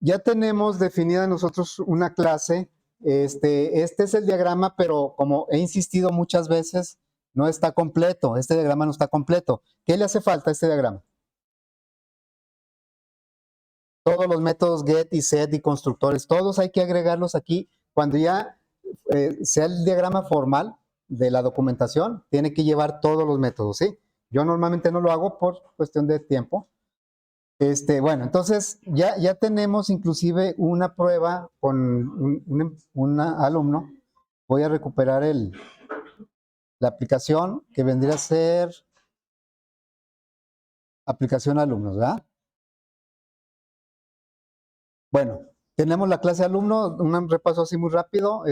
ya tenemos definida nosotros una clase. Este es el diagrama, pero como he insistido muchas veces, no está completo. Este diagrama no está completo. ¿Qué le hace falta a este diagrama? Todos los métodos get y set y constructores, todos hay que agregarlos aquí. Cuando ya sea el diagrama formal de la documentación, tiene que llevar todos los métodos, ¿sí? Yo normalmente no lo hago por cuestión de tiempo. Bueno, entonces ya tenemos inclusive una prueba con un alumno. Voy a recuperar la aplicación que vendría a ser aplicación alumnos, ¿verdad? Bueno, tenemos la clase alumno, un repaso así muy rápido.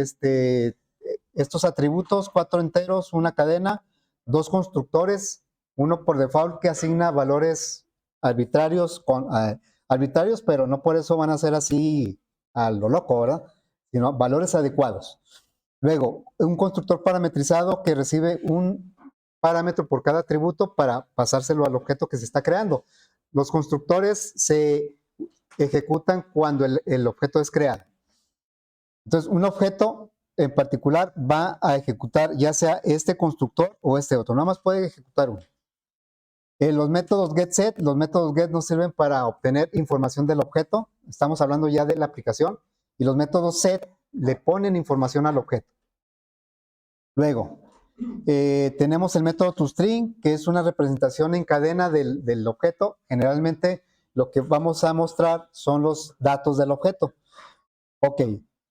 Estos atributos, 4 enteros, una cadena, 2 constructores, uno por default que asigna valores arbitrarios, arbitrarios, pero no por eso van a ser así a lo loco, ¿verdad? Sino valores adecuados. Luego, un constructor parametrizado que recibe un parámetro por cada atributo para pasárselo al objeto que se está creando. Los constructores se ejecutan cuando el objeto es creado. Entonces, un objeto en particular va a ejecutar ya sea este constructor o este otro. Nada más puede ejecutar uno. Los métodos getSet, los métodos get nos sirven para obtener información del objeto. Estamos hablando ya de la aplicación. Y los métodos set le ponen información al objeto. Luego, tenemos el método toString, que es una representación en cadena del objeto. Generalmente lo que vamos a mostrar son los datos del objeto. Ok,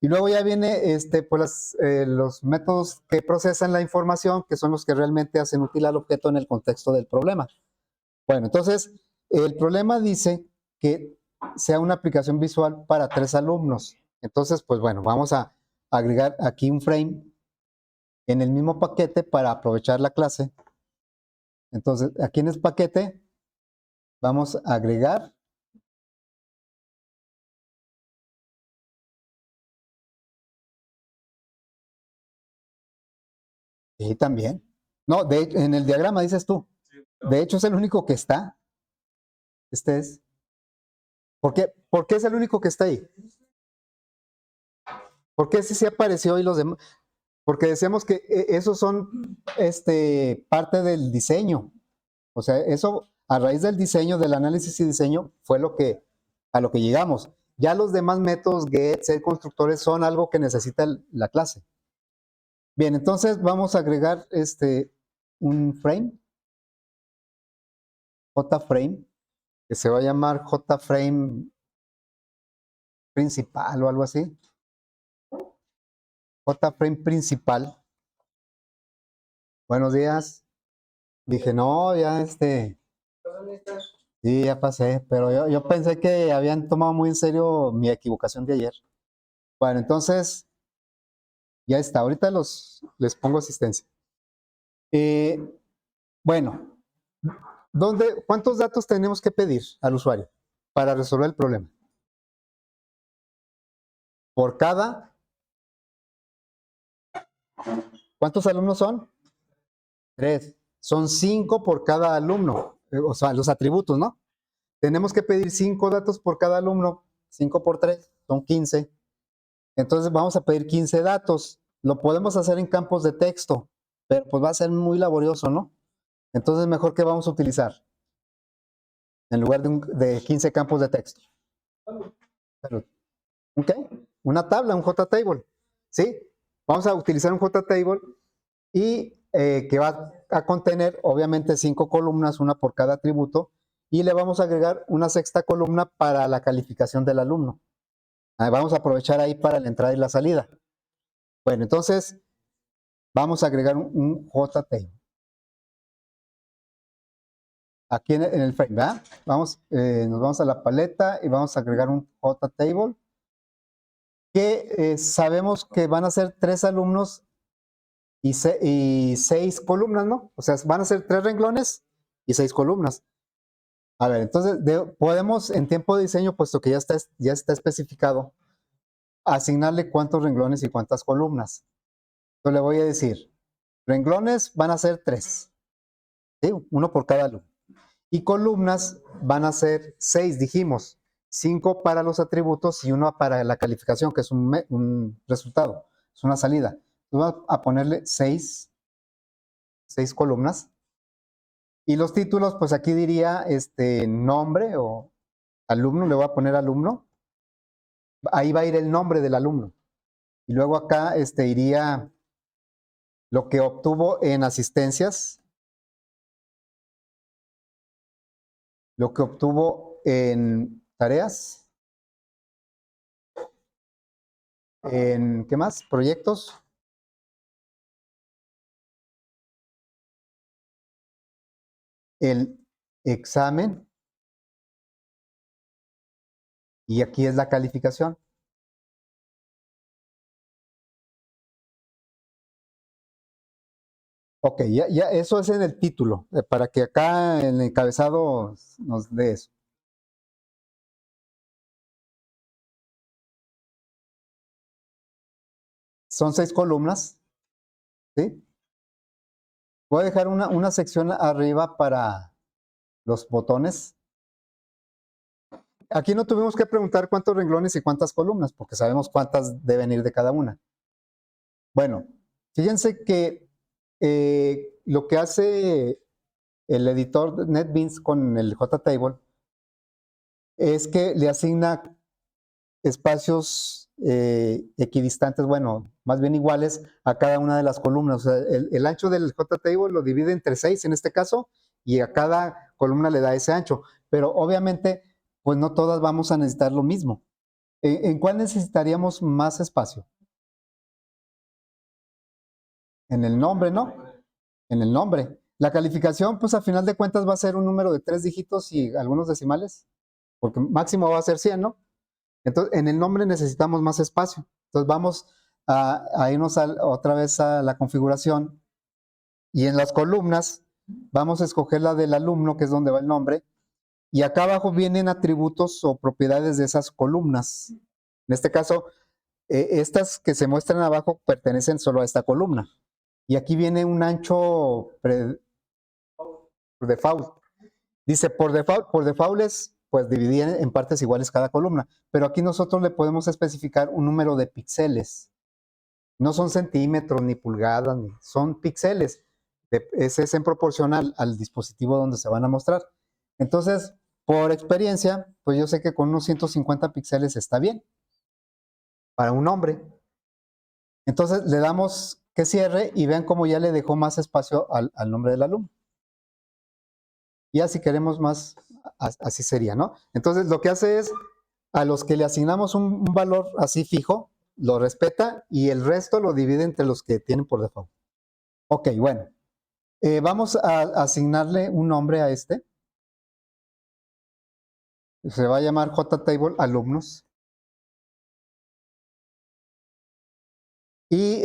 y luego ya viene pues los métodos que procesan la información, que son los que realmente hacen útil al objeto en el contexto del problema. Bueno, entonces, el problema dice que sea una aplicación visual para 3 alumnos. Entonces, pues bueno, vamos a agregar aquí un frame en el mismo paquete para aprovechar la clase. Entonces, aquí en el paquete vamos a agregar y también. No, en el diagrama dices tú. De hecho, es el único que está. Este es. ¿Por qué es el único que está ahí? ¿Por qué ese sí apareció y los demás? Porque decíamos que esos son parte del diseño. O sea, eso a raíz del diseño, del análisis y diseño, fue a lo que llegamos. Ya los demás métodos, get, set, constructores, son algo que necesita la clase. Bien, entonces vamos a agregar un frame, JFrame, que se va a llamar JFrame principal o algo así. JFrame principal. Buenos días. Dije, no, ya sí, ya pasé, pero yo pensé que habían tomado muy en serio mi equivocación de ayer. Bueno, entonces, ya está, ahorita les pongo asistencia. Bueno, ¿cuántos datos tenemos que pedir al usuario para resolver el problema? Por cada, ¿cuántos alumnos son? 3. Son 5 por cada alumno, o sea, los atributos, ¿no? Tenemos que pedir 5 datos por cada alumno, 5 por 3, son 15. Entonces vamos a pedir 15 datos. Lo podemos hacer en campos de texto, pero pues va a ser muy laborioso, ¿no? Entonces mejor que vamos a utilizar en lugar de 15 campos de texto. ¿Ok? Una tabla, un JTable. ¿Sí? Vamos a utilizar un JTable y que va a contener obviamente 5 columnas, una por cada atributo, y le vamos a agregar una sexta columna para la calificación del alumno. Vamos a aprovechar ahí para la entrada y la salida. Bueno, entonces vamos a agregar un JTable. Aquí en el frame, ¿verdad? Nos vamos a la paleta y vamos a agregar un JTable que sabemos que van a ser 3 alumnos y 6 columnas, ¿no? O sea, van a ser 3 renglones y 6 columnas. A ver, entonces podemos en tiempo de diseño, puesto que ya está especificado, asignarle cuántos renglones y cuántas columnas. Entonces le voy a decir, renglones van a ser 3, ¿sí? Uno por cada alumno. Y columnas van a ser 6, dijimos. 5 para los atributos y 1 para la calificación, que es un resultado, es una salida. Entonces vamos a ponerle 6 columnas. Y los títulos, pues aquí diría nombre o alumno, le voy a poner alumno. Ahí va a ir el nombre del alumno. Y luego acá iría lo que obtuvo en asistencias, lo que obtuvo en tareas, en, ¿qué más? Proyectos, el examen, y aquí es la calificación. Ok, ya eso es en el título, para que acá en el encabezado nos dé eso. Son 6 columnas, ¿sí? Voy a dejar una sección arriba para los botones. Aquí no tuvimos que preguntar cuántos renglones y cuántas columnas, porque sabemos cuántas deben ir de cada una. Bueno, fíjense que lo que hace el editor de NetBeans con el JTable es que le asigna espacios equidistantes, bueno, más bien iguales a cada una de las columnas. O sea, el ancho del JTable lo divide entre 6 en este caso, y a cada columna le da ese ancho. Pero obviamente, pues no todas vamos a necesitar lo mismo. ¿En cuál necesitaríamos más espacio? En el nombre, ¿no? En el nombre. La calificación, pues a final de cuentas va a ser un número de 3 dígitos y algunos decimales, porque máximo va a ser 100, ¿no? Entonces, en el nombre necesitamos más espacio. Entonces, vamos a irnos otra vez a la configuración, y en las columnas vamos a escoger la del alumno, que es donde va el nombre, y acá abajo vienen atributos o propiedades de esas columnas. En este caso, estas que se muestran abajo pertenecen solo a esta columna. Y aquí viene un ancho por default. Dice por default es pues dividir en partes iguales cada columna, pero aquí nosotros le podemos especificar un número de píxeles. No son centímetros ni pulgadas, son píxeles. Ese es en proporcional al dispositivo donde se van a mostrar. Entonces, por experiencia, pues yo sé que con unos 150 píxeles está bien para un nombre. Entonces le damos que cierre y vean cómo ya le dejó más espacio al nombre del alumno. Ya si queremos más, así sería, ¿no? Entonces lo que hace es, a los que le asignamos un valor así fijo, lo respeta, y el resto lo divide entre los que tienen por default. Ok, bueno. Vamos a asignarle un nombre a este. Se va a llamar JTable alumnos. Y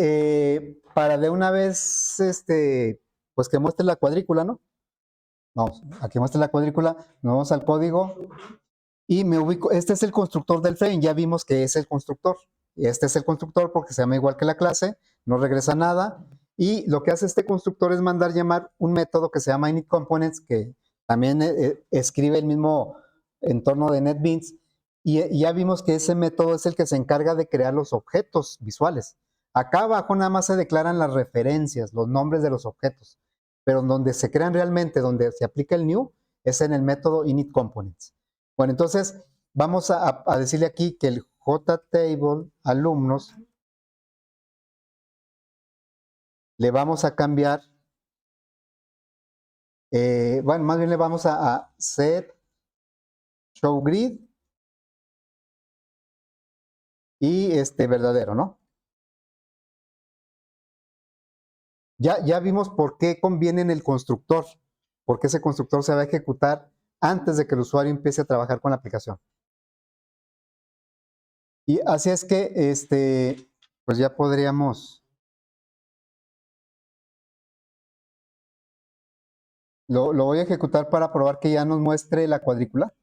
para de una vez, pues que muestre la cuadrícula, ¿no? Vamos, a que muestre la cuadrícula, nos vamos al código y me ubico. Este es el constructor del frame, ya vimos que es el constructor. Este es el constructor porque se llama igual que la clase, no regresa nada. Y lo que hace este constructor es mandar llamar un método que se llama initComponents, que también escribe el mismo entorno de NetBeans. Y ya vimos que ese método es el que se encarga de crear los objetos visuales. Acá abajo nada más se declaran las referencias, los nombres de los objetos. Pero donde se crean realmente, donde se aplica el new, es en el método initComponents. Bueno, entonces vamos a decirle aquí que el JTable alumnos le vamos a cambiar, bueno, más bien le vamos a set show grid y verdadero, ¿no? Ya vimos por qué conviene en el constructor, porque ese constructor se va a ejecutar antes de que el usuario empiece a trabajar con la aplicación. Y así es que, pues ya podríamos, lo voy a ejecutar para probar que ya nos muestre la cuadrícula.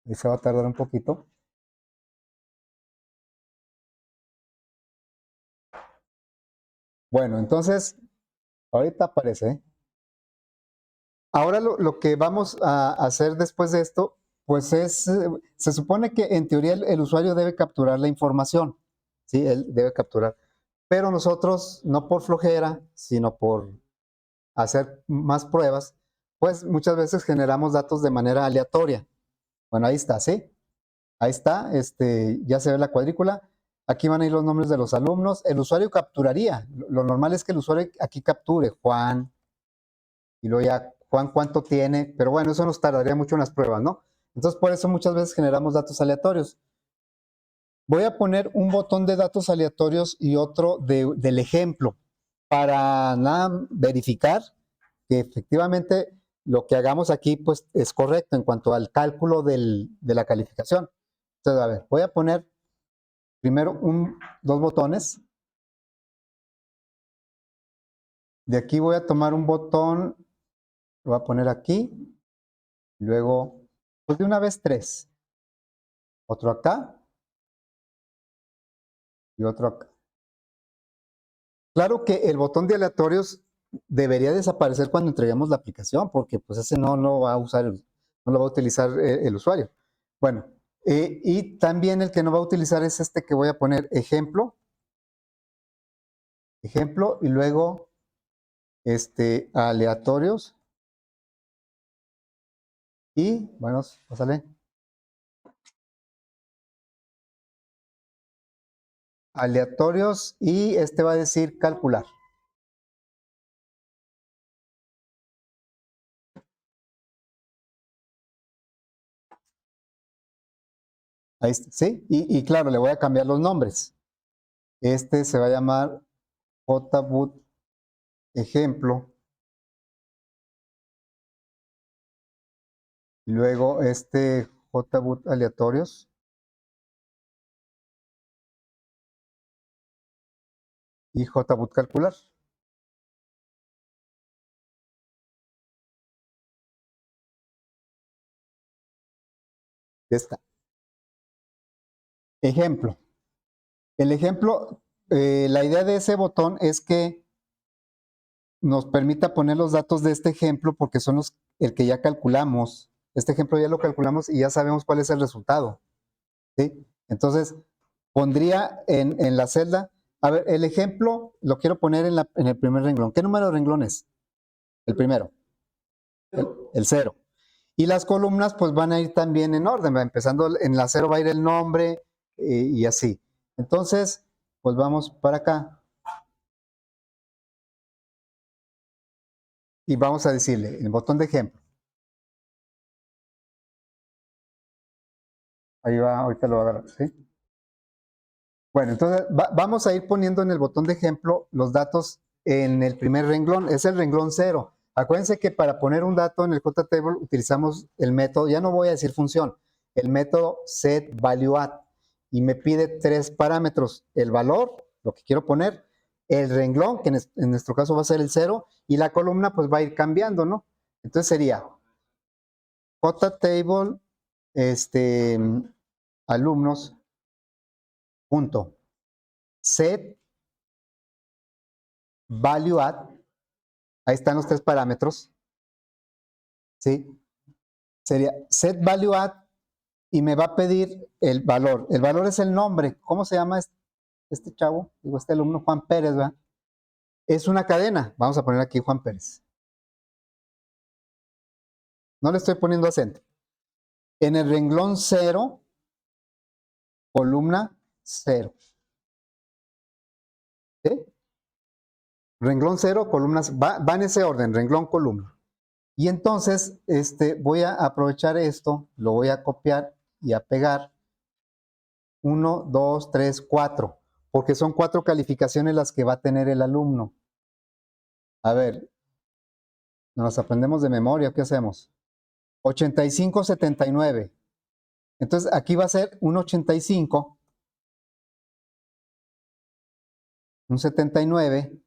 Y se va a tardar un poquito. Bueno, entonces, ahorita aparece. Ahora lo que vamos a hacer después de esto, pues se supone que en teoría el usuario debe capturar la información, ¿sí? Él debe capturar. Pero nosotros, no por flojera, sino por hacer más pruebas, pues muchas veces generamos datos de manera aleatoria. Bueno, ahí está, ¿sí? Ahí está, ya se ve la cuadrícula. Aquí van a ir los nombres de los alumnos. El usuario capturaría. Lo normal es que el usuario aquí capture Juan, y luego ya Juan cuánto tiene, pero bueno, eso nos tardaría mucho en las pruebas, ¿no? Entonces por eso muchas veces generamos datos aleatorios. Voy a poner un botón de datos aleatorios y otro del ejemplo para nada verificar que efectivamente lo que hagamos aquí pues es correcto en cuanto al cálculo de la calificación. Entonces, a ver, voy a poner primero dos botones. De aquí voy a tomar un botón, lo voy a poner aquí, luego, pues de una vez tres. Otro acá y otro acá. Claro que el botón de aleatorios debería desaparecer cuando entreguemos la aplicación, porque pues ese no lo va a usar, no lo va a utilizar el usuario. Bueno, y también el que no va a utilizar es este que voy a poner ejemplo, ejemplo, y luego aleatorios, y bueno, pásale, aleatorios, y este va a decir calcular. Ahí está, ¿sí? Y claro, le voy a cambiar los nombres. Este se va a llamar JBoot ejemplo. Y luego JBoot aleatorios. Y JBoot calcular. Ya está. Ejemplo. El ejemplo, la idea de ese botón es que nos permita poner los datos de este ejemplo porque son el que ya calculamos. Este ejemplo ya lo calculamos y ya sabemos cuál es el resultado. ¿Sí? Entonces, pondría en la celda, a ver, el ejemplo lo quiero poner en el primer renglón. ¿Qué número de renglón es? El primero. El cero. Y las columnas pues van a ir también en orden, empezando en la cero va a ir el nombre y así. Entonces, pues vamos para acá y vamos a decirle el botón de ejemplo. Ahí va, ahorita lo va a agarrar, ¿sí? Bueno, entonces vamos a ir poniendo en el botón de ejemplo los datos en el primer renglón, es el renglón cero. Acuérdense que para poner un dato en el JTable utilizamos el método, ya no voy a decir función, el método setValueAdd y me pide tres parámetros, el valor, lo que quiero poner, el renglón, que en nuestro caso va a ser el cero, y la columna pues va a ir cambiando, ¿no? Entonces sería JTable, alumnos, punto, set value add, ahí están los tres parámetros, ¿sí? Sería set value add y me va a pedir el valor. El valor es el nombre. ¿Cómo se llama este chavo? Digo, este alumno, Juan Pérez, ¿verdad? Es una cadena. Vamos a poner aquí Juan Pérez. No le estoy poniendo acento. En el renglón 0, columna 0. ¿Sí? Renglón 0, columnas, va en ese orden, renglón, columna. Y entonces, voy a aprovechar esto, lo voy a copiar y a pegar. 1, 2, 3, 4, porque son 4 calificaciones las que va a tener el alumno. A ver, nos aprendemos de memoria, ¿qué hacemos? 85, 79. Entonces aquí va a ser un 85, un 79.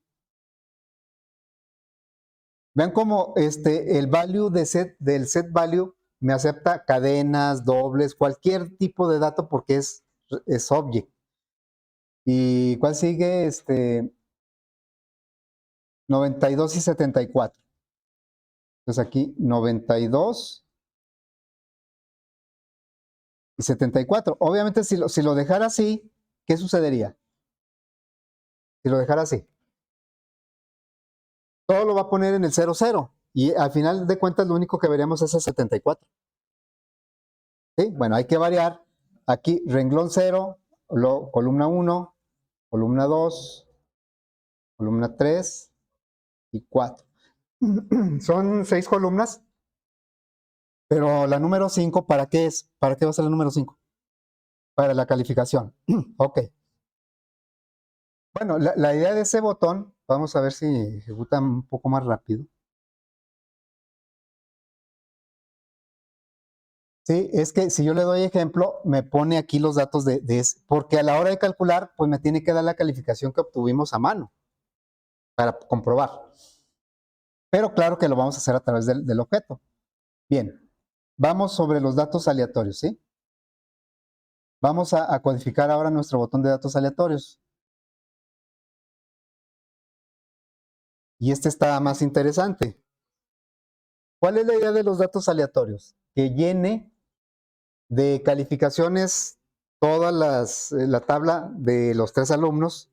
Vean cómo el value del set value me acepta cadenas, dobles, cualquier tipo de dato porque es object. ¿Y cuál sigue? 92 y 74. Entonces aquí 92 y 74. Obviamente si lo dejara así, ¿qué sucedería? Si lo dejara así. Todo lo va a poner en el 0, 0. Y al final de cuentas lo único que veríamos es el 74. ¿Sí? Bueno, hay que variar. Aquí renglón 0, columna 1, columna 2, columna 3 y 4. Son 6 columnas, pero la número 5, ¿para qué es? ¿Para qué va a ser la número 5? Para la calificación. Ok. Bueno, la idea de ese botón, vamos a ver si ejecuta un poco más rápido. Sí, es que si yo le doy ejemplo, me pone aquí los datos porque a la hora de calcular, pues me tiene que dar la calificación que obtuvimos a mano para comprobar. Pero claro que lo vamos a hacer a través del objeto. Bien, vamos sobre los datos aleatorios, ¿sí? Vamos a codificar ahora nuestro botón de datos aleatorios. Y este está más interesante. ¿Cuál es la idea de los datos aleatorios? Que llene de calificaciones toda la tabla de los 3 alumnos,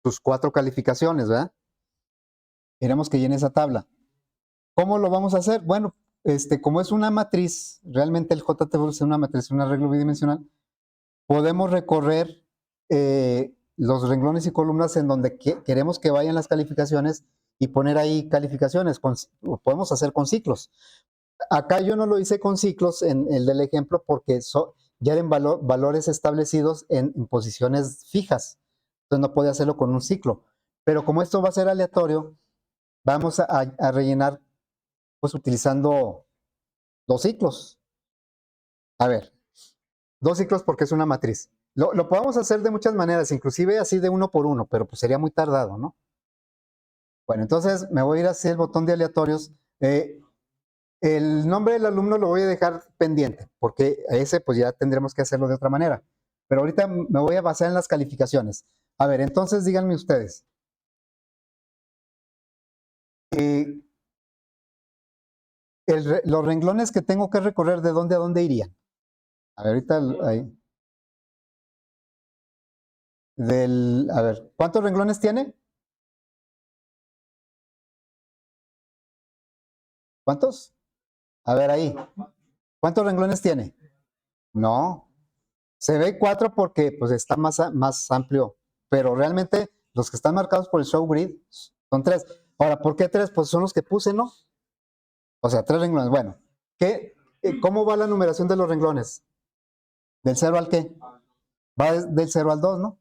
sus 4 calificaciones, ¿verdad? Queremos que llene esa tabla. ¿Cómo lo vamos a hacer? Bueno, como es una matriz, realmente el JTV es una matriz, un arreglo bidimensional, podemos recorrer los renglones y columnas en donde queremos que vayan las calificaciones y poner ahí calificaciones, lo podemos hacer con ciclos. Acá yo no lo hice con ciclos en el del ejemplo porque ya eran valores establecidos en posiciones fijas, entonces no podía hacerlo con un ciclo. Pero como esto va a ser aleatorio, vamos a rellenar pues utilizando 2 ciclos. A ver, 2 ciclos porque es una matriz. Lo podemos hacer de muchas maneras, inclusive así de uno por uno, pero pues sería muy tardado, ¿no? Bueno, entonces me voy a ir hacia el botón de aleatorios. El nombre del alumno lo voy a dejar pendiente, porque a ese pues ya tendremos que hacerlo de otra manera. Pero ahorita me voy a basar en las calificaciones. A ver, entonces díganme ustedes. Eh, los renglones que tengo que recorrer, ¿de dónde a dónde irían? A ver, ahorita ahí. A ver, ¿cuántos renglones tiene? ¿Cuántos? A ver ahí. ¿Cuántos renglones tiene? No. Se ve 4 porque pues está más amplio, pero realmente los que están marcados por el show grid son 3. Ahora, ¿por qué 3? Pues son los que puse, ¿no? O sea, 3 renglones. Bueno, ¿cómo va la numeración de los renglones? ¿Del 0 al qué? Va del 0 al 2, ¿no?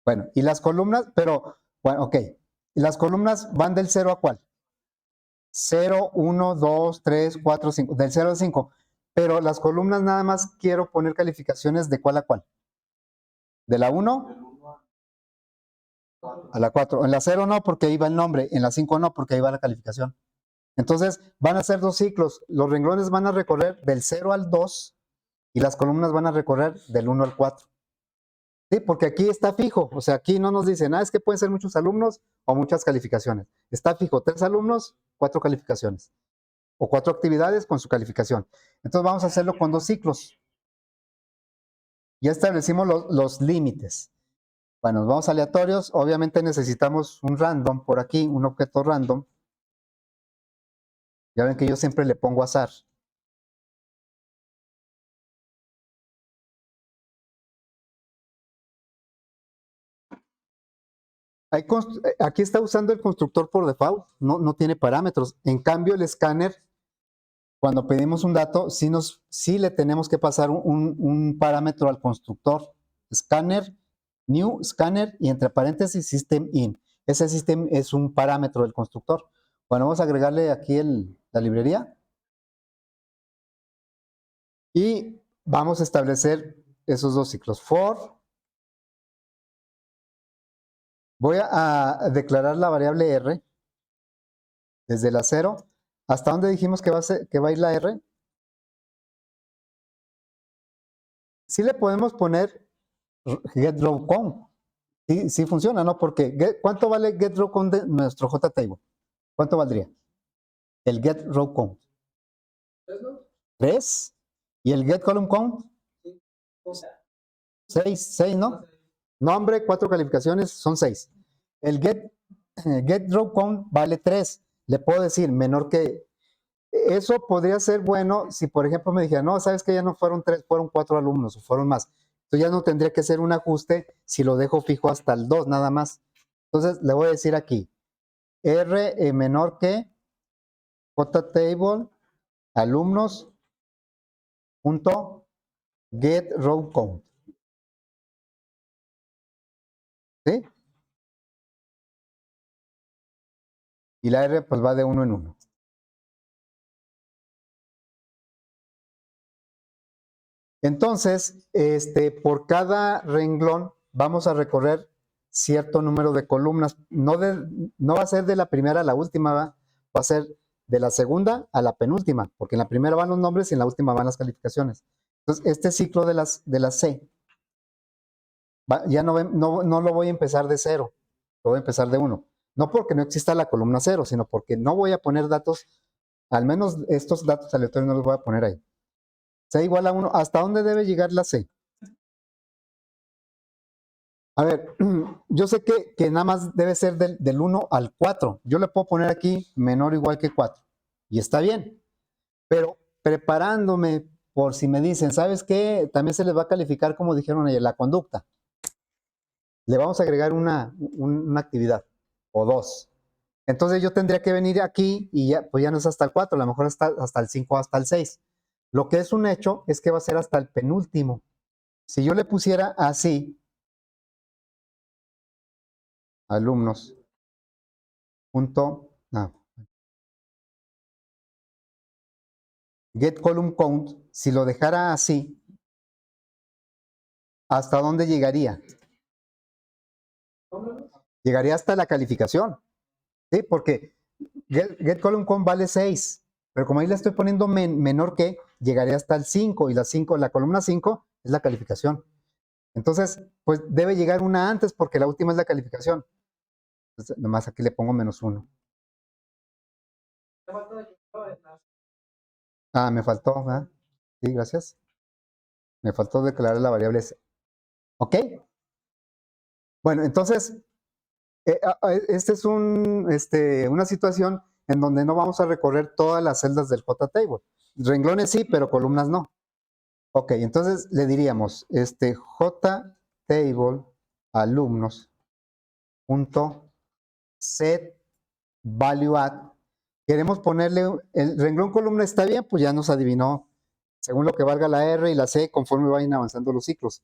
Bueno, y las columnas, pero, bueno, ok. ¿Y las columnas van del 0 a cuál? 0, 1, 2, 3, 4, 5, del 0 al 5. Pero las columnas nada más quiero poner calificaciones de cuál a cuál. De la 1 a la 4. En la 0 no, porque ahí va el nombre. En la 5 no, porque ahí va la calificación. Entonces, van a ser 2 ciclos. Los renglones van a recorrer del 0 al 2 y las columnas van a recorrer del 1 al 4. Sí, porque aquí está fijo. O sea, aquí no nos dicen, es que pueden ser muchos alumnos o muchas calificaciones. Está fijo, 3 alumnos, 4 calificaciones. O 4 actividades con su calificación. Entonces, vamos a hacerlo con 2 ciclos. Ya establecimos los límites. Bueno, nos vamos a aleatorios. Obviamente necesitamos un random por aquí, un objeto random. Ya ven que yo siempre le pongo azar. Aquí está usando el constructor por default, no tiene parámetros. En cambio, el escáner, cuando pedimos un dato, sí le tenemos que pasar un parámetro al constructor. Scanner, new scanner y entre paréntesis system in. Ese system es un parámetro del constructor. Bueno, vamos a agregarle aquí la librería y vamos a establecer esos 2 ciclos. For, voy a declarar la variable R desde la 0. ¿Hasta dónde dijimos que va a ir la R? Sí le podemos poner getRowCount. Sí funciona, ¿no? Porque ¿cuánto vale getRowCount de nuestro JTable? ¿Cuánto valdría? el get row count. 3. ¿Y el get column count? 6, ¿no? Nombre, 4 calificaciones, son 6. El get row count vale 3. Le puedo decir menor que... Eso podría ser bueno si, por ejemplo, me dijera, no, sabes que ya no fueron 3, fueron 4 alumnos o fueron más. Entonces ya no tendría que hacer un ajuste si lo dejo fijo hasta el 2 nada más. Entonces le voy a decir aquí, R menor que JTable alumnos punto get row count. ¿Sí? Y la R pues va de 1 en 1. Entonces, por cada renglón vamos a recorrer cierto número de columnas. No va a ser de la primera a la última, va a ser de la segunda a la penúltima, porque en la primera van los nombres y en la última van las calificaciones. Entonces, este ciclo de las C, ya no lo voy a empezar de 0, lo voy a empezar de 1. No porque no exista la columna 0, sino porque no voy a poner datos, al menos estos datos aleatorios no los voy a poner ahí. C igual a 1, ¿hasta dónde debe llegar la C? A ver, yo sé que nada más debe ser del 1 al 4. Yo le puedo poner aquí menor o igual que 4. Y está bien. Pero preparándome por si me dicen, ¿sabes qué? También se les va a calificar, como dijeron ayer, la conducta. Le vamos a agregar una actividad o 2. Entonces yo tendría que venir aquí y ya, pues ya no es hasta el 4, a lo mejor hasta el 5 o hasta el 6. Lo que es un hecho es que va a ser hasta el penúltimo. Si yo le pusiera así, alumnos, get column count, si lo dejara así, ¿hasta dónde llegaría? Llegaría hasta la calificación, ¿sí? Porque get column count vale 6, pero como ahí le estoy poniendo menor que, llegaría hasta el 5, y la columna 5 es la calificación. Entonces, pues debe llegar una antes porque la última es la calificación. Entonces, nomás aquí le pongo -1. Ah, me faltó, ¿verdad? Sí, gracias. Me faltó declarar la variable C. ¿Ok? Bueno, entonces, esta es una situación en donde no vamos a recorrer todas las celdas del JTable. Renglones sí, pero columnas no. Ok, entonces le diríamos, JTable alumnos punto set value add. Queremos ponerle, el renglón columna está bien, pues ya nos adivinó según lo que valga la R y la C conforme vayan avanzando los ciclos.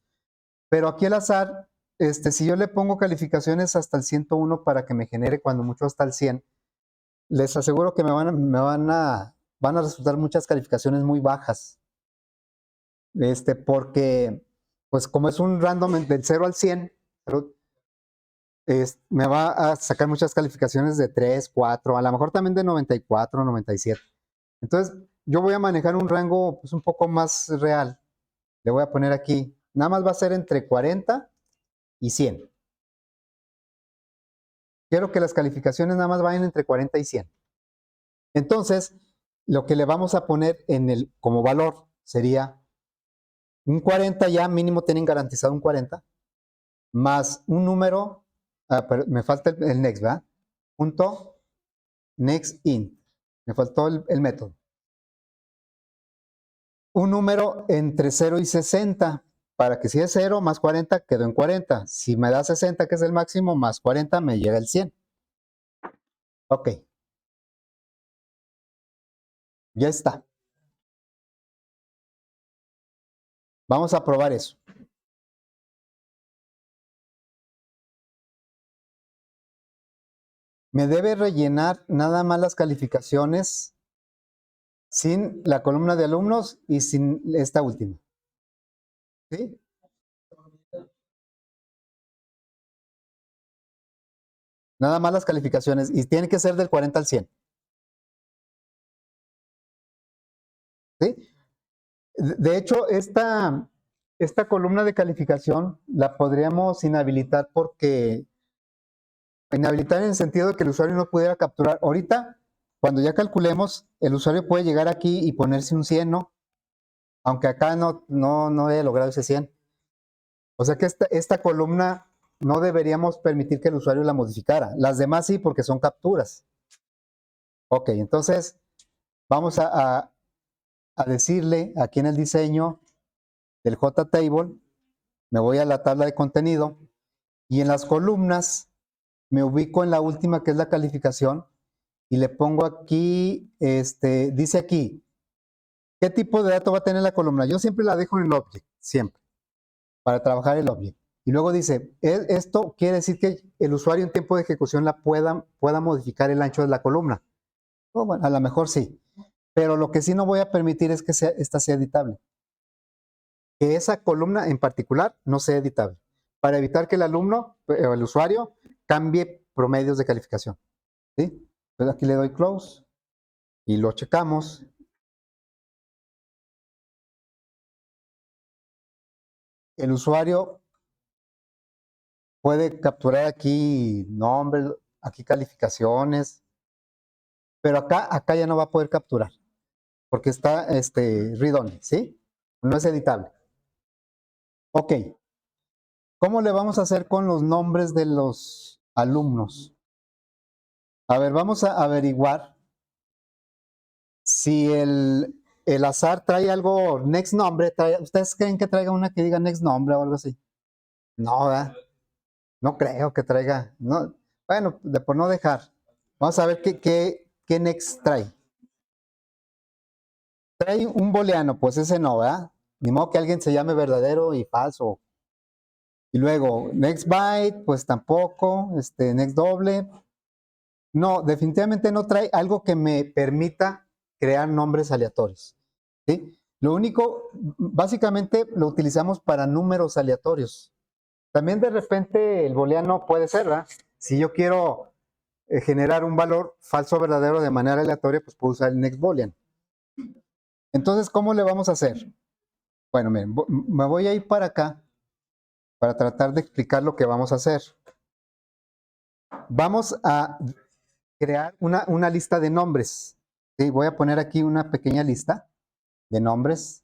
Pero aquí al azar, si yo le pongo calificaciones hasta el 101 para que me genere cuando mucho hasta el 100, les aseguro que van a resultar muchas calificaciones muy bajas. Porque, pues como es un random del 0 al 100, me va a sacar muchas calificaciones de 3, 4, a lo mejor también de 94, 97. Entonces, yo voy a manejar un rango pues, un poco más real. Le voy a poner aquí, nada más va a ser entre 40 y 100. Quiero que las calificaciones nada más vayan entre 40 y 100. Entonces, lo que le vamos a poner como valor sería un 40, ya mínimo tienen garantizado un 40, más un número, pero me falta el next, ¿verdad? Punto next int. Me faltó el método. Un número entre 0 y 60, para que si es 0 más 40 quedó en 40. Si me da 60, que es el máximo, más 40 me llega el 100. Ok. Ya está. Vamos a probar eso. Me debe rellenar nada más las calificaciones sin la columna de alumnos y sin esta última. ¿Sí? Nada más las calificaciones y tiene que ser del 40 al 100. ¿Sí? De hecho, esta columna de calificación la podríamos inhabilitar porque inhabilitar en el sentido de que el usuario no pudiera capturar. Ahorita Cuando ya calculemos, el usuario puede llegar aquí y ponerse un 100, ¿no? Aunque acá no he logrado ese 100. O sea que esta columna no deberíamos permitir que el usuario la modificara. Las demás sí, porque son capturas. Ok, entonces vamos a decirle aquí en el diseño del JTable, me voy a la tabla de contenido y en las columnas me ubico en la última que es la calificación y le pongo aquí, dice aquí, ¿qué tipo de dato va a tener la columna? Yo siempre la dejo en el object, siempre, para trabajar el object. Y luego dice, esto quiere decir que el usuario en tiempo de ejecución pueda modificar el ancho de la columna. Oh, bueno, a lo mejor sí, pero lo que sí no voy a permitir es que esta sea editable. Que esa columna en particular no sea editable, para evitar que el alumno o el usuario cambie promedios de calificación. ¿Sí? Entonces aquí le doy close y lo checamos. El usuario puede capturar aquí nombres, aquí calificaciones, pero acá ya no va a poder capturar, porque está read-only, ¿sí? No es editable. Ok, ¿cómo le vamos a hacer con los nombres de los alumnos? A ver, vamos a averiguar si el azar trae algo, next nombre, ¿ustedes creen que traiga una que diga next nombre o algo así? No, ¿verdad? No creo que traiga. No. Bueno, por no dejar. Vamos a ver qué next trae. Trae un booleano, pues ese no, ¿verdad? Ni modo que alguien se llame verdadero y falso. Y luego, next byte, pues tampoco. Next doble. No, definitivamente no trae algo que me permita crear nombres aleatorios. ¿Sí? Lo único, básicamente lo utilizamos para números aleatorios. También de repente el booleano puede ser, ¿verdad? Si yo quiero generar un valor falso o verdadero de manera aleatoria, pues puedo usar el next boolean. Entonces, ¿cómo le vamos a hacer? Bueno, miren, me voy a ir para acá para tratar de explicar lo que vamos a hacer. Vamos a crear una lista de nombres. ¿Sí? Voy a poner aquí una pequeña lista de nombres.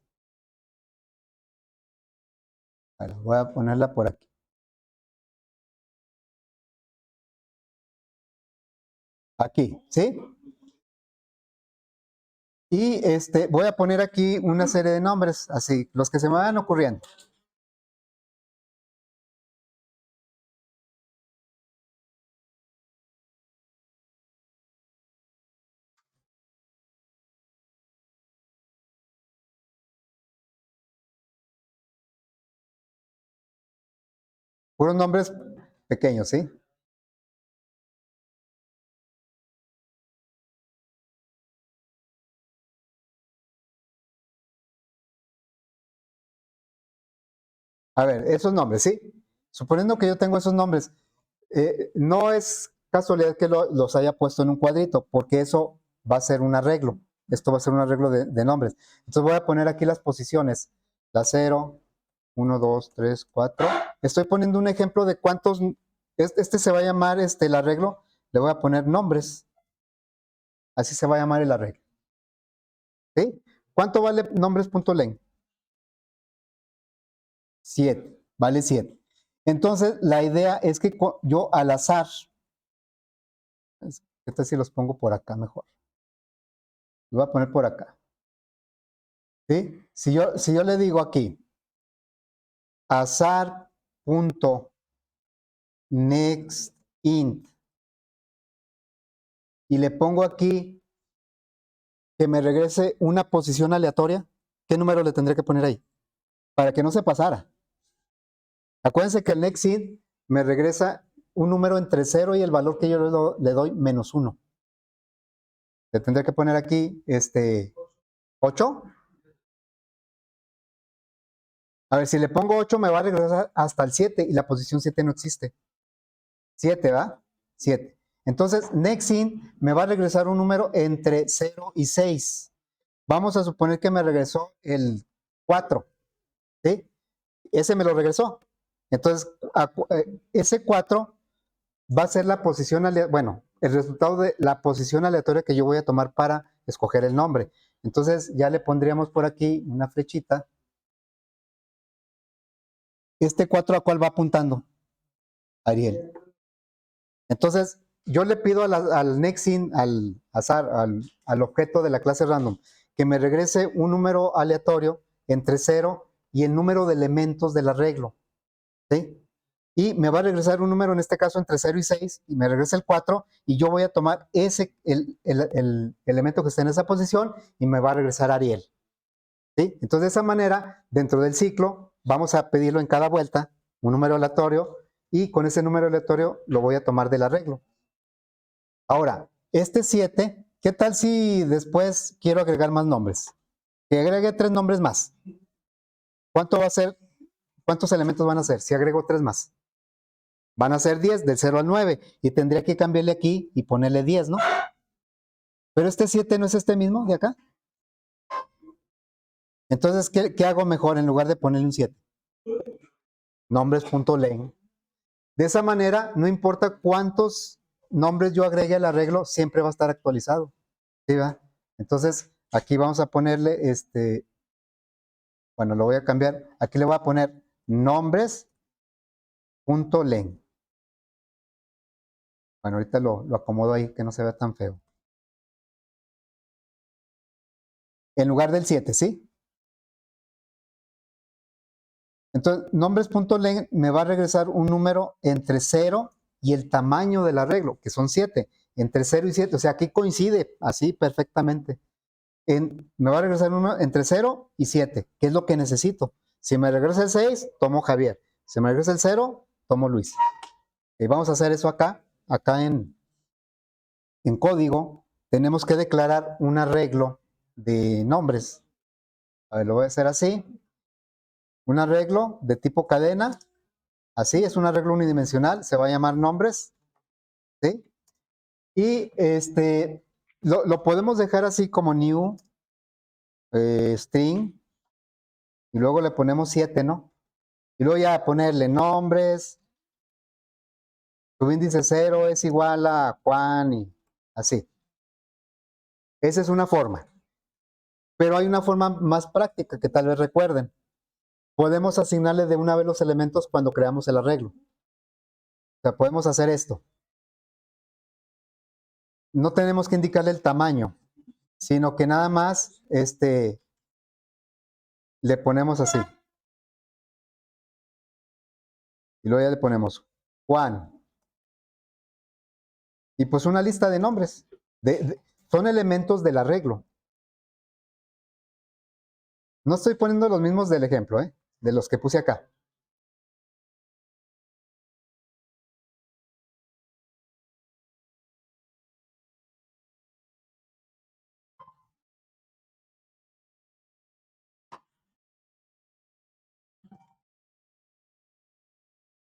Bueno, voy a ponerla por aquí. Aquí, ¿sí? Y voy a poner aquí una serie de nombres, así, los que se me van ocurriendo. Puros nombres pequeños, ¿sí? A ver, esos nombres, ¿sí? Suponiendo que yo tengo esos nombres, no es casualidad que los haya puesto en un cuadrito, porque eso va a ser un arreglo. Esto va a ser un arreglo de nombres. Entonces voy a poner aquí las posiciones. La 0, 1, 2, 3, 4. Estoy poniendo un ejemplo de cuántos, este se va a llamar, el arreglo, le voy a poner nombres. Así se va a llamar el arreglo. ¿Sí? ¿Cuánto vale nombres.len? 7, vale 7. Entonces, la idea es que yo al azar, si los pongo por acá mejor. Los voy a poner por acá. ¿Sí? Si yo le digo aquí, azar.nextInt y le pongo aquí que me regrese una posición aleatoria, ¿qué número le tendré que poner ahí? Para que no se pasara. Acuérdense que el nextInt me regresa un número entre 0 y el valor que yo le doy menos 1. Le tendré que poner aquí 8. A ver, si le pongo 8 me va a regresar hasta el 7 y la posición 7 no existe. 7, ¿va? 7. Entonces, nextInt me va a regresar un número entre 0 y 6. Vamos a suponer que me regresó el 4, ¿sí? Ese me lo regresó. Entonces, ese 4 va a ser la posición, bueno, el resultado de la posición aleatoria que yo voy a tomar para escoger el nombre. Entonces ya le pondríamos por aquí una flechita. ¿Este 4 a cuál va apuntando? Ariel. Entonces, yo le pido al NextIn, al azar, al objeto de la clase random, que me regrese un número aleatorio entre 0 y el número de elementos del arreglo. ¿Sí? Y me va a regresar un número, en este caso, entre 0 y 6, y me regresa el 4, y yo voy a tomar el elemento que está en esa posición, y me va a regresar Ariel. ¿Sí? Entonces, de esa manera, dentro del ciclo, vamos a pedirlo en cada vuelta, un número aleatorio, y con ese número aleatorio lo voy a tomar del arreglo. Ahora, este 7, ¿qué tal si después quiero agregar más nombres? Que agregue 3 nombres más. ¿Cuánto va a ser? ¿Cuántos elementos van a ser si agrego 3 más? Van a ser 10, del 0 al 9, y tendría que cambiarle aquí y ponerle 10, ¿no? Pero este 7 no es este mismo de acá. Entonces, ¿qué hago mejor en lugar de ponerle un 7? Nombres.len. De esa manera, no importa cuántos nombres yo agregue al arreglo, siempre va a estar actualizado. ¿Sí va? Entonces, aquí vamos a ponerle, bueno, lo voy a cambiar. Aquí le voy a poner nombres.len. Bueno, ahorita lo acomodo ahí, que no se vea tan feo. En lugar del 7, ¿sí? Entonces, nombres.len me va a regresar un número entre 0 y el tamaño del arreglo, que son 7. Entre 0 y 7, o sea, aquí coincide así perfectamente. Me va a regresar un número entre 0 y 7, que es lo que necesito. Si me regresa el 6, tomo Javier. Si me regresa el 0, tomo Luis. Y vamos a hacer eso acá. Acá en código tenemos que declarar un arreglo de nombres. A ver, lo voy a hacer así. Un arreglo de tipo cadena. Así, es un arreglo unidimensional. Se va a llamar nombres. ¿Sí? Y lo podemos dejar así como new string. Y luego le ponemos 7, ¿no? Y luego ya ponerle nombres. Subíndice 0 es igual a Juan y así. Esa es una forma. Pero hay una forma más práctica que tal vez recuerden. Podemos asignarle de una vez los elementos cuando creamos el arreglo. O sea, podemos hacer esto. No tenemos que indicarle el tamaño, sino que nada más le ponemos así. Y luego ya le ponemos Juan. Y pues una lista de nombres. Son elementos del arreglo. No estoy poniendo los mismos del ejemplo, de los que puse acá.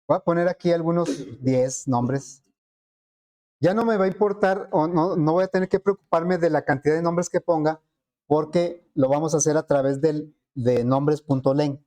Voy a poner aquí algunos 10 nombres. Ya no me va a importar, o no voy a tener que preocuparme de la cantidad de nombres que ponga, porque lo vamos a hacer a través de nombres.len.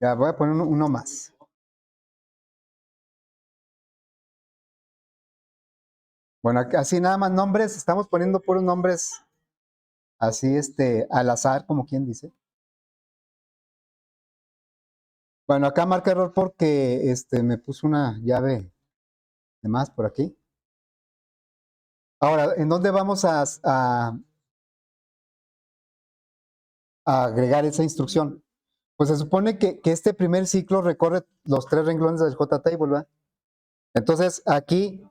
Ya voy a poner uno más. Bueno, así nada más nombres, estamos poniendo puros nombres así al azar, como quien dice. Bueno, acá marca error porque me puso una llave de más por aquí. Ahora, ¿en dónde vamos a agregar esa instrucción? Pues se supone que este primer ciclo recorre los 3 renglones del JTable, ¿verdad? Entonces, aquí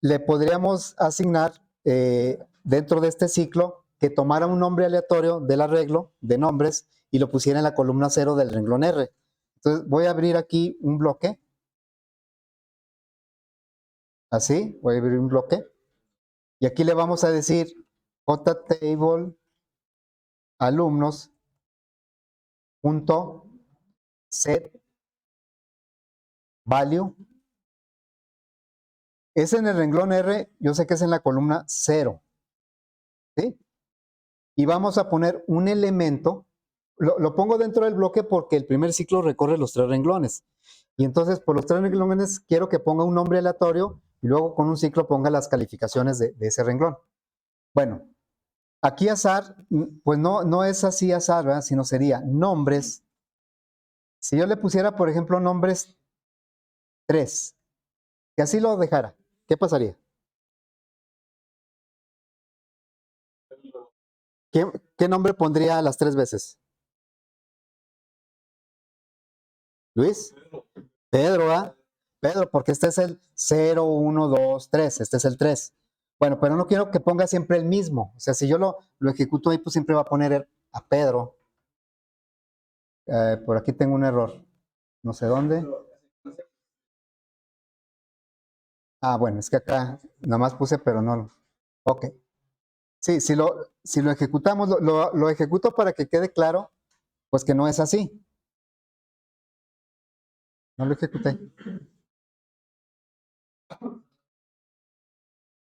le podríamos asignar dentro de este ciclo que tomara un nombre aleatorio del arreglo de nombres y lo pusiera en la columna 0 del renglón R. Entonces voy a abrir aquí un bloque. Así, voy a abrir un bloque. Y aquí le vamos a decir JTable alumnos.set value. Es en el renglón R, yo sé que es en la columna 0. ¿Sí? Y vamos a poner un elemento, lo pongo dentro del bloque porque el primer ciclo recorre los 3 renglones. Y entonces por los 3 renglones quiero que ponga un nombre aleatorio y luego con un ciclo ponga las calificaciones de ese renglón. Bueno, aquí azar, pues no es así azar, ¿verdad? Sino sería nombres. Si yo le pusiera, por ejemplo, nombres 3, que así lo dejara, ¿qué pasaría? ¿Qué nombre pondría a las 3 veces? ¿Luis? Pedro, ¿ah? Pedro, porque este es el 0, 1, 2, 3, este es el 3. Bueno, pero no quiero que ponga siempre el mismo. O sea, si yo lo ejecuto ahí, pues siempre va a poner a Pedro. Por aquí tengo un error. No sé dónde. Ah, bueno, es que acá nada más puse, pero no. Ok. Sí, si lo ejecutamos, lo ejecuto para que quede claro, pues que no es así. No lo ejecuté.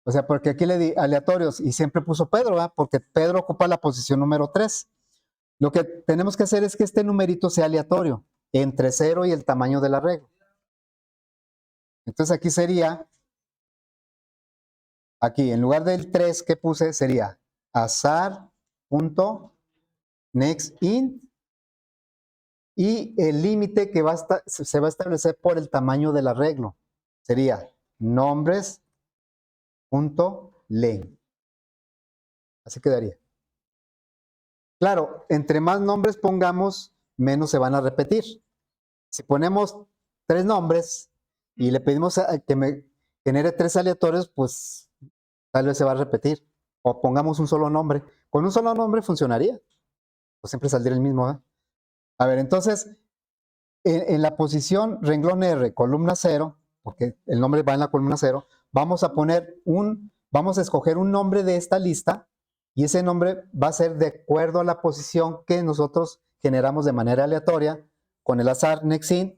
O sea, porque aquí le di aleatorios y siempre puso Pedro, ¿verdad? Porque Pedro ocupa la posición número 3. Lo que tenemos que hacer es que este numerito sea aleatorio, entre 0 y el tamaño del arreglo. Entonces aquí sería, aquí en lugar del 3 que puse, sería azar.nextInt y el límite que se va a establecer por el tamaño del arreglo sería nombres.len. Así quedaría. Claro, entre más nombres pongamos, menos se van a repetir. Si ponemos 3 nombres y le pedimos que me genere 3 aleatorios, pues tal vez se va a repetir. O pongamos un solo nombre. Con un solo nombre funcionaría. Pues siempre saldría el mismo. ¿Eh? A ver, entonces, en la posición renglón R, columna 0, porque el nombre va en la columna 0, vamos a escoger un nombre de esta lista y ese nombre va a ser de acuerdo a la posición que nosotros generamos de manera aleatoria con el azar nextInt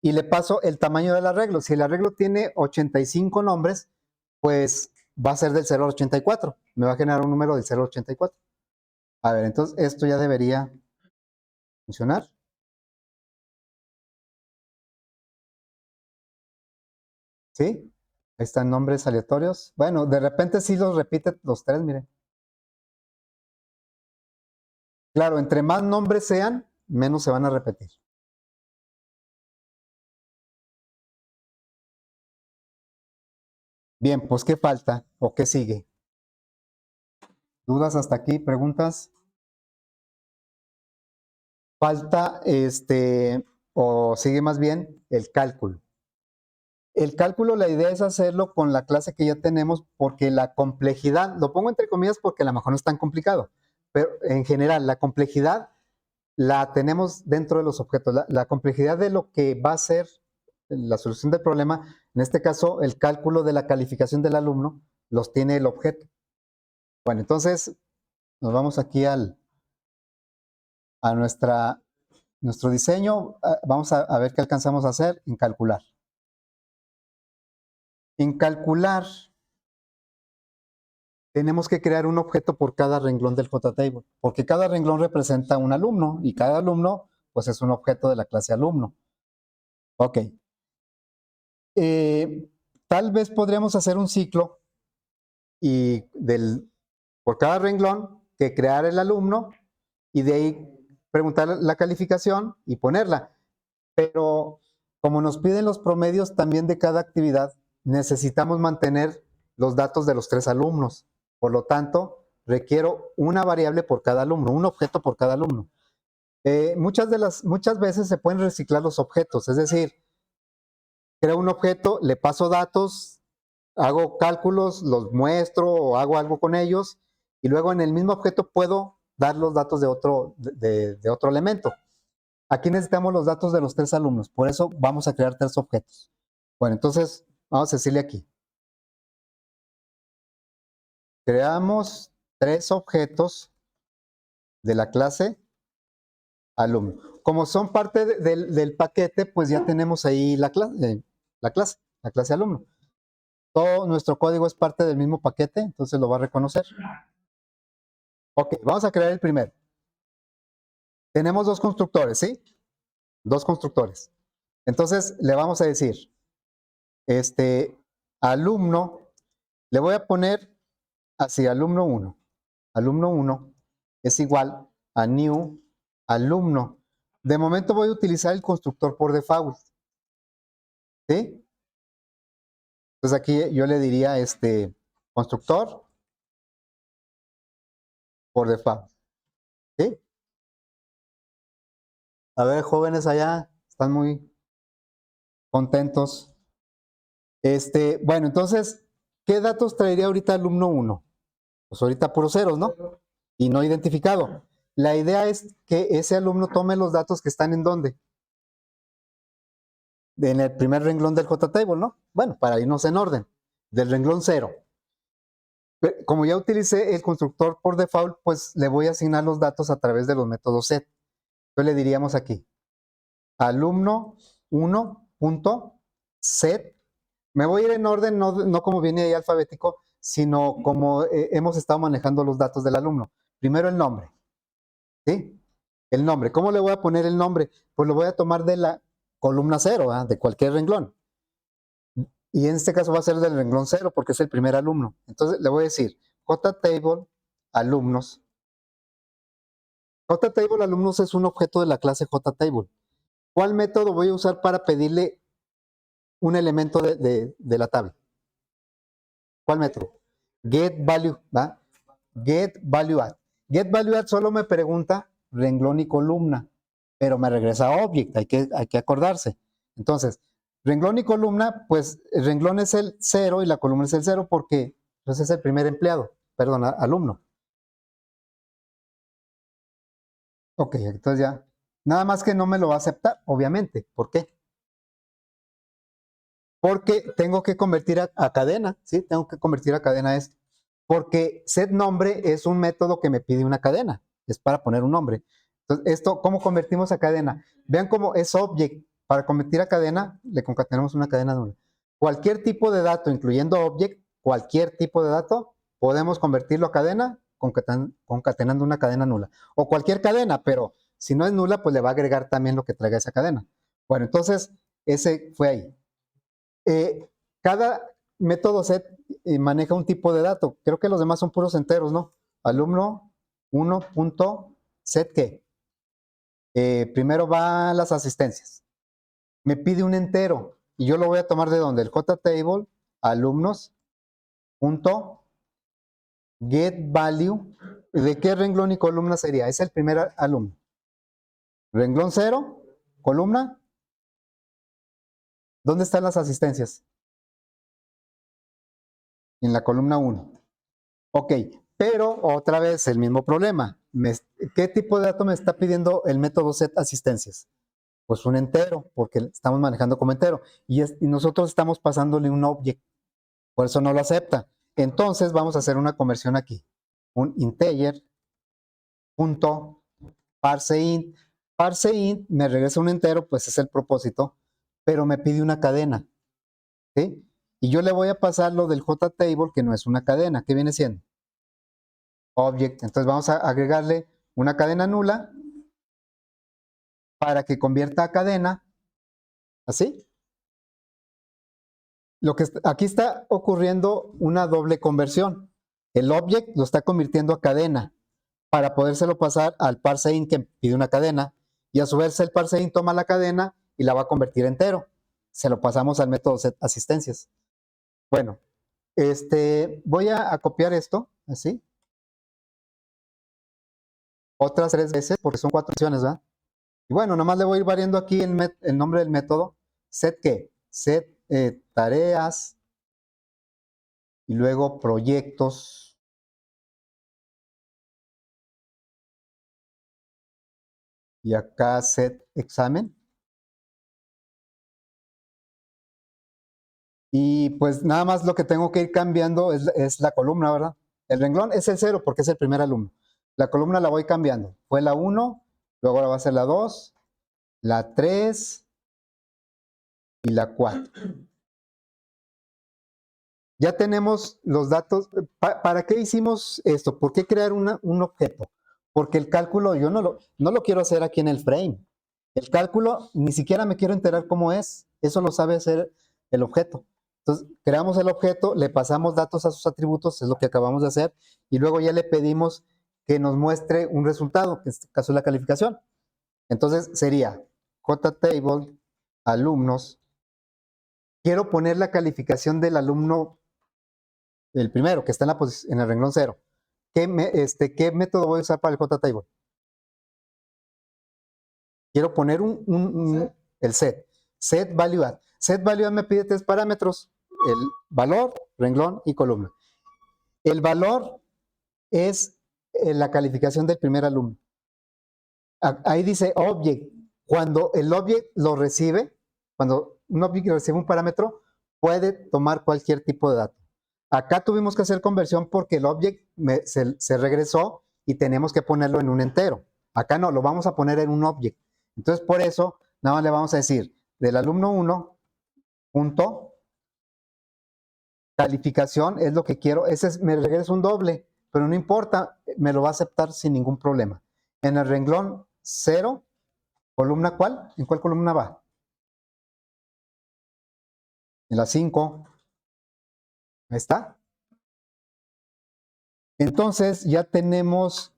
y le paso el tamaño del arreglo. Si el arreglo tiene 85 nombres, pues va a ser del 0 al 84. Me va a generar un número del 0 al 84. A ver, entonces esto ya debería funcionar. ¿Sí? Ahí están nombres aleatorios. Bueno, de repente sí los repite los 3, miren. Claro, entre más nombres sean, menos se van a repetir. Bien, pues ¿qué falta o qué sigue? ¿Dudas hasta aquí? ¿Preguntas? Falta o sigue más bien el cálculo. El cálculo, la idea es hacerlo con la clase que ya tenemos porque la complejidad, lo pongo entre comillas porque a lo mejor no es tan complicado, pero en general la complejidad la tenemos dentro de los objetos. La complejidad de lo que va a ser la solución del problema, en este caso el cálculo de la calificación del alumno, los tiene el objeto. Bueno, entonces nos vamos aquí a nuestro diseño. Vamos a ver qué alcanzamos a hacer en calcular. En calcular tenemos que crear un objeto por cada renglón del JTable, porque cada renglón representa un alumno y cada alumno pues es un objeto de la clase alumno. Ok. Tal vez podríamos hacer un ciclo y por cada renglón que crear el alumno y de ahí preguntar la calificación y ponerla. Pero como nos piden los promedios también de cada actividad, necesitamos mantener los datos de los 3 alumnos. Por lo tanto, requiero una variable por cada alumno, un objeto por cada alumno. Muchas veces se pueden reciclar los objetos, es decir, creo un objeto, le paso datos, hago cálculos, los muestro o hago algo con ellos y luego en el mismo objeto puedo dar los datos de otro elemento. Aquí necesitamos los datos de los 3 alumnos, por eso vamos a crear 3 objetos. Bueno, entonces vamos a decirle aquí. Creamos 3 objetos de la clase alumno. como son parte del paquete, pues ya tenemos ahí la clase alumno. Todo nuestro código es parte del mismo paquete, entonces lo va a reconocer. Ok, vamos a crear el primero. Tenemos dos constructores, ¿sí? Dos constructores. Entonces le vamos a decir, alumno, le voy a poner así, alumno 1. Alumno 1 es igual a new alumno. De momento voy a utilizar el constructor por default. ¿Sí? Entonces aquí yo le diría constructor por default. ¿Sí? A ver, jóvenes allá, están muy contentos. Bueno, entonces, ¿qué datos traería ahorita alumno 1? Pues ahorita puros ceros, ¿no? Y no identificado. La idea es que ese alumno tome los datos que están en dónde. En el primer renglón del JTable, ¿no? Bueno, para irnos en orden. Del renglón 0. Como ya utilicé el constructor por default, pues le voy a asignar los datos a través de los métodos set. Entonces le diríamos aquí, alumno 1.set. Me voy a ir en orden, no como viene ahí alfabético, sino como hemos estado manejando los datos del alumno. Primero el nombre, ¿sí? El nombre. ¿Cómo le voy a poner el nombre? Pues lo voy a tomar de la columna 0, ¿eh? De cualquier renglón. Y en este caso va a ser del renglón 0 porque es el primer alumno. Entonces le voy a decir JTable alumnos. JTable alumnos es un objeto de la clase JTable. ¿Cuál método voy a usar para pedirle un elemento de la tabla? ¿Cuál método? GetValue, ¿va? GetValueAdd. GetValueAdd solo me pregunta renglón y columna, pero me regresa a object, hay que acordarse. Entonces, renglón y columna, pues el renglón es el 0 y la columna es el 0 porque pues, es el primer empleado, perdón, alumno. Ok, entonces ya. Nada más que no me lo va a aceptar, obviamente. ¿Por qué? Porque tengo que convertir a cadena, ¿sí? Tengo que convertir a cadena esto. Porque setNombre es un método que me pide una cadena, es para poner un nombre. Entonces, esto, ¿cómo convertimos a cadena? Vean cómo es object. Para convertir a cadena, le concatenamos una cadena nula. Cualquier tipo de dato, incluyendo object, cualquier tipo de dato, podemos convertirlo a cadena concatenando una cadena nula. O cualquier cadena, pero si no es nula, pues le va a agregar también lo que traiga esa cadena. Bueno, entonces, ese fue ahí. Cada método set maneja un tipo de dato. Creo que los demás son puros enteros, ¿no? Alumno 1.set ¿qué? Primero va las asistencias. Me pide un entero y yo lo voy a tomar de dónde? El JTable alumnos punto get value. ¿De qué renglón y columna sería? Es el primer alumno. Renglón 0, columna. ¿Dónde están las asistencias? En la columna 1. Ok, pero otra vez el mismo problema. ¿Qué tipo de dato me está pidiendo el método set asistencias? Pues un entero, porque estamos manejando como entero. Y nosotros estamos pasándole un object, por eso no lo acepta. Entonces vamos a hacer una conversión aquí. Un integer punto parseInt. ParseInt me regresa un entero, pues es el propósito, pero me pide una cadena. ¿Sí? Y yo le voy a pasar lo del JTable, que no es una cadena. ¿Qué viene siendo? Object. Entonces vamos a agregarle una cadena nula para que convierta a cadena. ¿Así? Aquí está ocurriendo una doble conversión. El object lo está convirtiendo a cadena para podérselo pasar al parseInt que pide una cadena y a su vez el parseInt toma la cadena y la va a convertir en entero. Se lo pasamos al método set asistencias. Bueno, voy a copiar esto, así. Otras 3 veces, porque son 4 opciones, ¿verdad? Y bueno, nomás le voy a ir variando aquí el nombre del método. Set ¿qué? Set tareas y luego proyectos. Y acá set examen. Y pues nada más lo que tengo que ir cambiando es la columna, ¿verdad? El renglón es el 0 porque es el primer alumno. La columna la voy cambiando. Fue la 1, luego ahora va a ser la 2, la 3 y la 4. Ya tenemos los datos. ¿Para qué hicimos esto? ¿Por qué crear un objeto? Porque el cálculo yo no lo quiero hacer aquí en el frame. El cálculo ni siquiera me quiero enterar cómo es. Eso lo sabe hacer el objeto. Entonces, creamos el objeto, le pasamos datos a sus atributos, es lo que acabamos de hacer, y luego ya le pedimos que nos muestre un resultado, que en este caso es la calificación. Entonces sería JTable, alumnos. Quiero poner la calificación del alumno, el primero, que está en el renglón 0. ¿Qué método voy a usar para el JTable? Quiero poner el set. Set value add. Set value add me pide 3 parámetros: el valor, renglón y columna. El valor es la calificación del primer alumno. Ahí dice object. Cuando el object lo recibe, cuando un object recibe un parámetro, puede tomar cualquier tipo de dato. Acá tuvimos que hacer conversión porque el object se regresó y tenemos que ponerlo en un entero. Acá no, lo vamos a poner en un object. Entonces, por eso, nada más le vamos a decir del alumno 1, punto, calificación es lo que quiero. Me regresa un doble, pero no importa, me lo va a aceptar sin ningún problema. En el renglón 0, ¿columna cuál? ¿En cuál columna va? En la 5. Ahí está. Entonces ya tenemos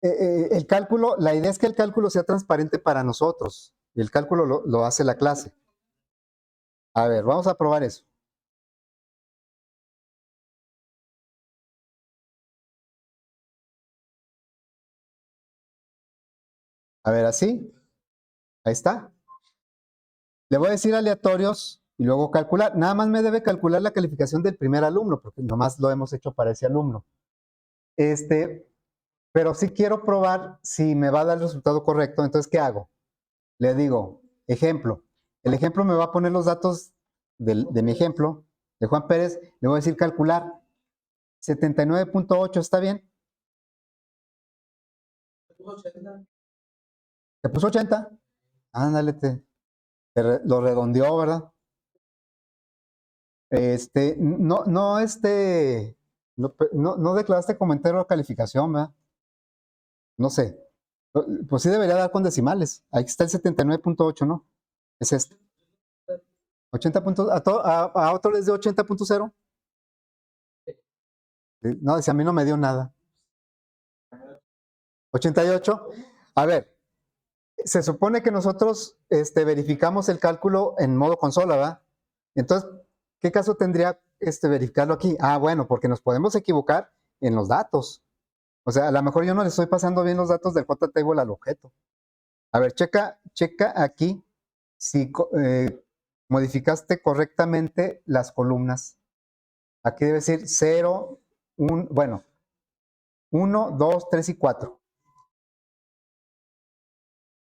el cálculo. La idea es que el cálculo sea transparente para nosotros. Y el cálculo lo hace la clase. A ver, vamos a probar eso. A ver, así. Ahí está. Le voy a decir aleatorios y luego calcular. Nada más me debe calcular la calificación del primer alumno, porque nomás lo hemos hecho para ese alumno. Pero sí quiero probar si me va a dar el resultado correcto. Entonces, ¿qué hago? Le digo, ejemplo. El ejemplo me va a poner los datos de mi ejemplo, de Juan Pérez. Le voy a decir calcular. 79.8, ¿está bien? ¿Te puso 80? Ándale, lo redondeó, ¿verdad? No declaraste comentario o calificación, ¿verdad? No sé. Pues sí debería dar con decimales. Ahí está el 79.8, ¿no? Es este. 80 puntos, a otro les dio 80.0. No, dice, a mí no me dio nada. 88. A ver, se supone que nosotros verificamos el cálculo en modo consola, ¿verdad? Entonces, ¿qué caso tendría verificarlo aquí? Ah, bueno, porque nos podemos equivocar en los datos. O sea, a lo mejor yo no le estoy pasando bien los datos del JTable al objeto. A ver, checa aquí si modificaste correctamente las columnas. Aquí debe decir 0, 1, bueno, 1, 2, 3 y 4.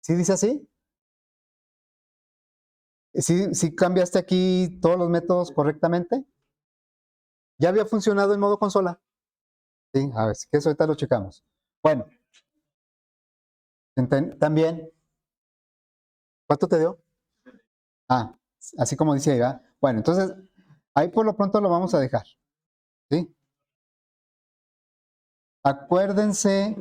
¿Sí dice así? ¿Sí cambiaste aquí todos los métodos correctamente? ¿Ya había funcionado en modo consola? Sí, a ver, si quieres ahorita lo checamos. Bueno, también, ¿cuánto te dio? Ah, así como dice ahí, ¿verdad? Bueno, entonces, ahí por lo pronto lo vamos a dejar. ¿Sí? Acuérdense